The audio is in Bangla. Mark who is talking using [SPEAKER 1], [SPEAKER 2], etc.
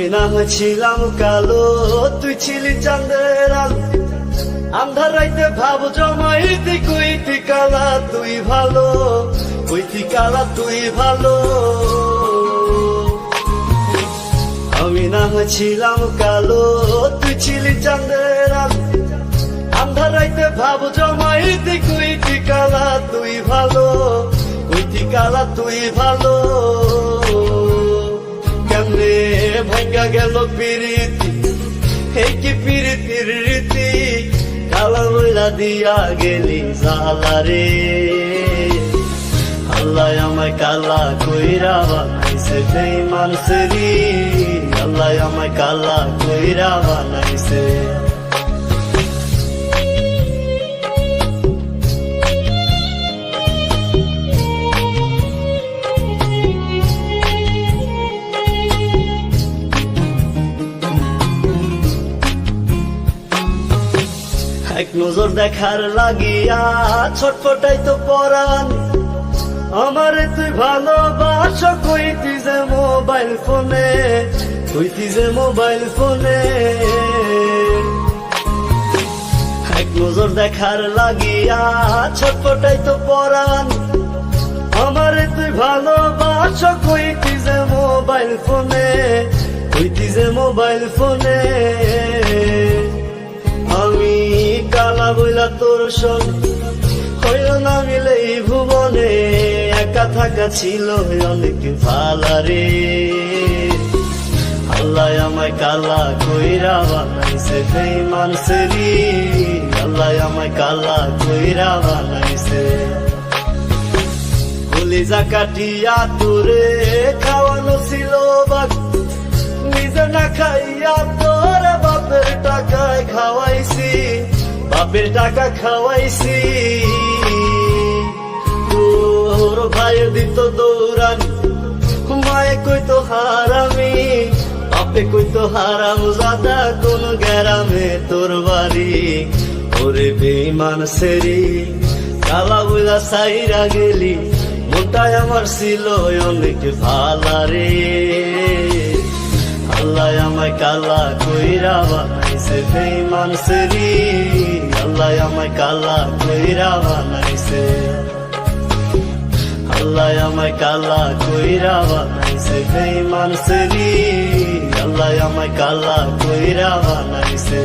[SPEAKER 1] আমি না হয়েছিলাম কালো, তুই ছিলি চাঁদের আলো। আন্ধার রাইতে ভাব জমাইতি, কইতি কালা তুই ভালো, কইতি কালা তুই ভালো। আমি না হয়েছিলাম কালো, তুই ছিলি চাঁদের আলো। আন্ধার রাইতে ভাব জমাইতি, কইতি কালা তুই ভালো, কইতি কালা তুই ভালো। কেমনে ভাঙ্গা গেল পিরিতি, এই কি পিরিতির রীতি, কালা বইলা দিয়া গেলি জালা রে। আল্লাহ আমায় কালা কইরা বানাইছে বেঈমান সেরি, আল্লাহ আমায় কালা কইরা বানাইছে। এক নজর দেখার লাগিয়া ছটফটাই তো পরাণ, আমারে তুই ভালোবাস কইতি যে মোবাইল ফোনে, কইতি যে মোবাইল ফোনে। এক নজর দেখার লাগিয়া ছটফটাই তো পরাণ, আমারে তুই ভালোবাস কইতি যে মোবাইল ফোনে, কইতি যে মোবাইল ফোনে। আমি কালা বইলা তোর সঙ্গে হইল না মিলে এই ভুবনে, একা থাকা ছিল অনেক ভালা রে। আল্লাহ আমায় কালা কইরা বানাইছে বেঈমান সেরি, আল্লাহ আমায় কালা কইরা বানাইছে। কলিজা কাটিয়া তোরে খাওয়ানো ছিল বাক, নিজে না খাইয়া তোর বাপের টাকায় খাওয়াইছি, বাপের টাকা খাওয়াইছি। তোর ভাই দিত দৌড়ানি, মায়ে কইতো হারামি, বাপে কইতো হারাম জাদা, কোন গ্রামে তোর বাড়ি। ওরে বেঈমান সেরি, কালা বইলা সাইরা গেলি, মনটাই আমার ছিল অনেক ভালা রে। আল্লাহ আমায় কালা কইরা বানাইছে বেঈমান সেরি, আল্লাহ আমায় কালা কইরা বানাইছে। আল্লাহ আমায় কালা কইরা বানাইছে বেঈমান সেরি, আল্লাহ আমায় কালা কইরা বানাইছে।